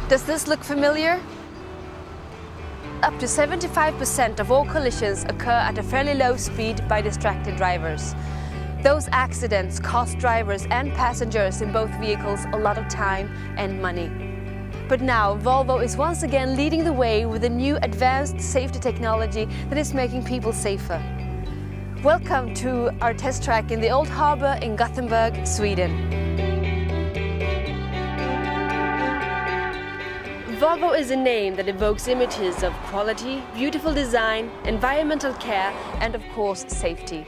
Does this look familiar? Up to 75% of all collisions occur at a fairly low speed by distracted drivers. Those accidents cost drivers and passengers in both vehicles a lot of time and money. But now Volvo is once again leading the way with a new advanced safety technology that is making people safer. Welcome to our test track in the Old Harbour in Gothenburg, Sweden. Volvo is a name that evokes images of quality, beautiful design, environmental care and of course safety.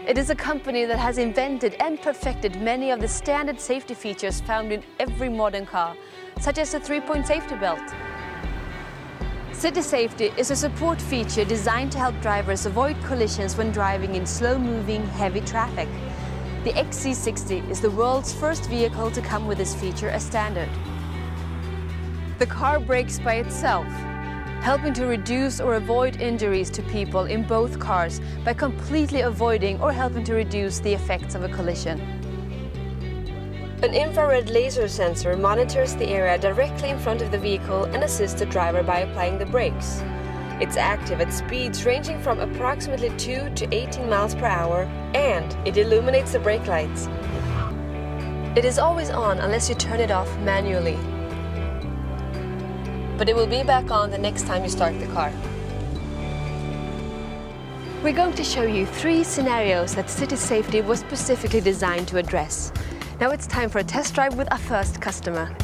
It is a company that has invented and perfected many of the standard safety features found in every modern car, such as the 3-point safety belt. City Safety is a support feature designed to help drivers avoid collisions when driving in slow-moving, heavy traffic. The XC60 is the world's first vehicle to come with this feature as standard. The car brakes by itself, helping to reduce or avoid injuries to people in both cars by completely avoiding or helping to reduce the effects of a collision. An infrared laser sensor monitors the area directly in front of the vehicle and assists the driver by applying the brakes. It's active at speeds ranging from approximately 2 to 18 miles per hour, and it illuminates the brake lights. It is always on unless you turn it off manually. But it will be back on the next time you start the car. We're going to show you 3 scenarios that City Safety was specifically designed to address. Now it's time for a test drive with our first customer.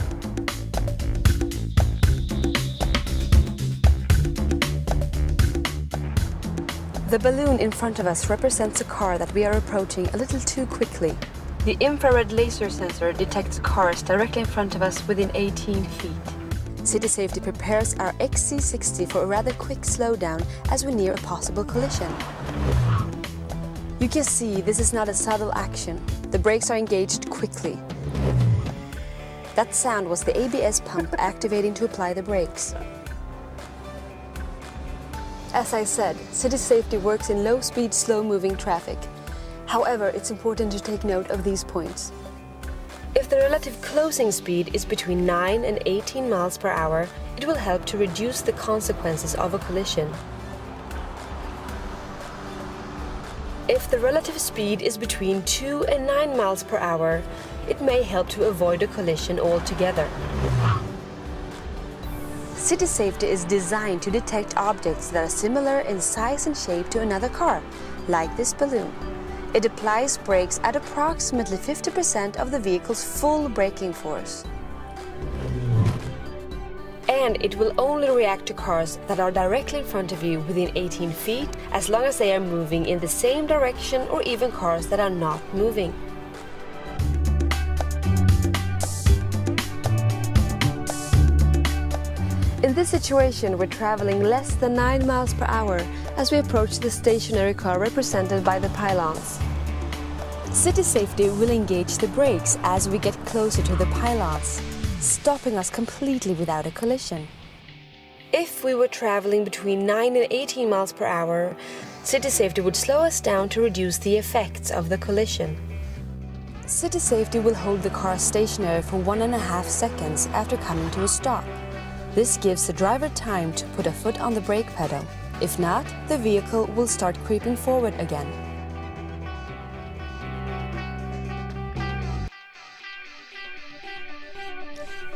The balloon in front of us represents a car that we are approaching a little too quickly. The infrared laser sensor detects cars directly in front of us within 18 feet. City Safety prepares our XC60 for a rather quick slowdown as we near a possible collision. You can see this is not a subtle action. The brakes are engaged quickly. That sound was the ABS pump activating to apply the brakes. As I said, City Safety works in low-speed, slow-moving traffic. However, it's important to take note of these points. If the relative closing speed is between 9 and 18 miles per hour, it will help to reduce the consequences of a collision. If the relative speed is between 2 and 9 miles per hour, it may help to avoid a collision altogether. City Safety is designed to detect objects that are similar in size and shape to another car, like this balloon. It applies brakes at approximately 50% of the vehicle's full braking force. And it will only react to cars that are directly in front of you within 18 feet, as long as they are moving in the same direction, or even cars that are not moving. In this situation, we're traveling less than 9 miles per hour as we approach the stationary car represented by the pylons. City Safety will engage the brakes as we get closer to the pylons, stopping us completely without a collision. If we were traveling between 9 and 18 miles per hour, City Safety would slow us down to reduce the effects of the collision. City Safety will hold the car stationary for 1.5 seconds after coming to a stop. This gives the driver time to put a foot on the brake pedal. If not, the vehicle will start creeping forward again.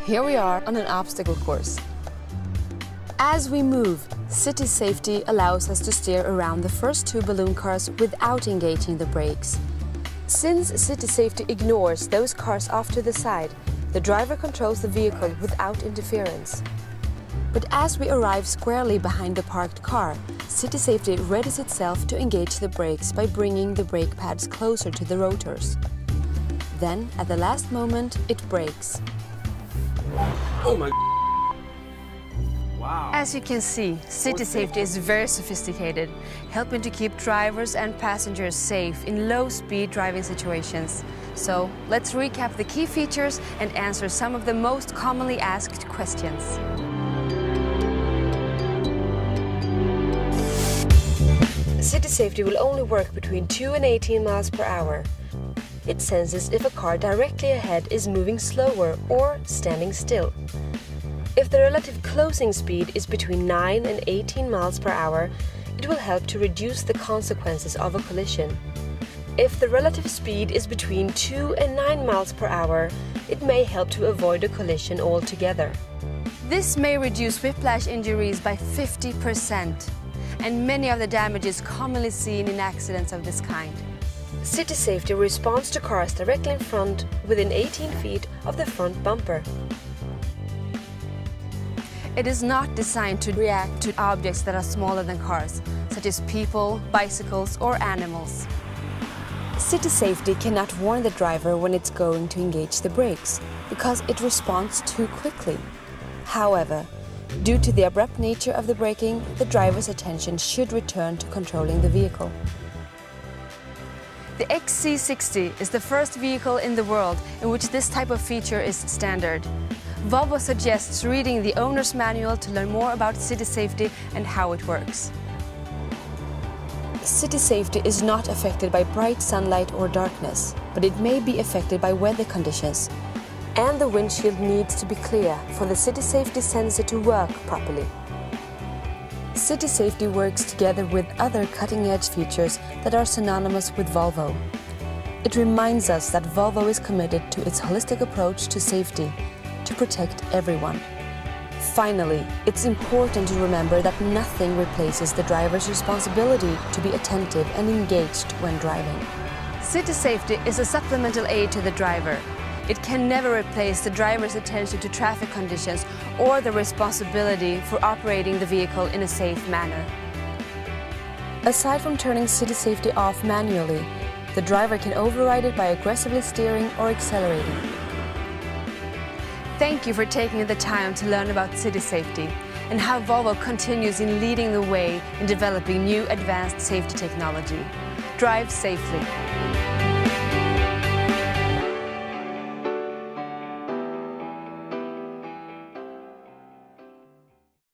Here we are on an obstacle course. As we move, City Safety allows us to steer around the first 2 balloon cars without engaging the brakes. Since City Safety ignores those cars off to the side, the driver controls the vehicle without interference. But as we arrive squarely behind the parked car, City Safety readies itself to engage the brakes by bringing the brake pads closer to the rotors. Then, at the last moment, it brakes. Oh my... Wow. As you can see, City Safety is very sophisticated, helping to keep drivers and passengers safe in low-speed driving situations. So, let's recap the key features and answer some of the most commonly asked questions. City Safety will only work between 2 and 18 miles per hour. It senses if a car directly ahead is moving slower or standing still. If the relative closing speed is between 9 and 18 miles per hour, it will help to reduce the consequences of a collision. If the relative speed is between 2 and 9 miles per hour, it may help to avoid a collision altogether. This may reduce whiplash injuries by 50%, and many of the damages commonly seen in accidents of this kind. City Safety responds to cars directly in front within 18 feet of the front bumper. It is not designed to react to objects that are smaller than cars, such as people, bicycles, or animals. City Safety cannot warn the driver when it's going to engage the brakes, because it responds too quickly. However, due to the abrupt nature of the braking, the driver's attention should return to controlling the vehicle. The XC60 is the first vehicle in the world in which this type of feature is standard. Volvo suggests reading the owner's manual to learn more about city safety and how it works. City safety is not affected by bright sunlight or darkness, but it may be affected by weather conditions. And the windshield needs to be clear for the city safety sensor to work properly. City Safety works together with other cutting-edge features that are synonymous with Volvo. It reminds us that Volvo is committed to its holistic approach to safety, to protect everyone. Finally, it's important to remember that nothing replaces the driver's responsibility to be attentive and engaged when driving. City Safety is a supplemental aid to the driver. It can never replace the driver's attention to traffic conditions or the responsibility for operating the vehicle in a safe manner. Aside from turning City Safety off manually, the driver can override it by aggressively steering or accelerating. Thank you for taking the time to learn about city safety and how Volvo continues in leading the way in developing new advanced safety technology. Drive safely.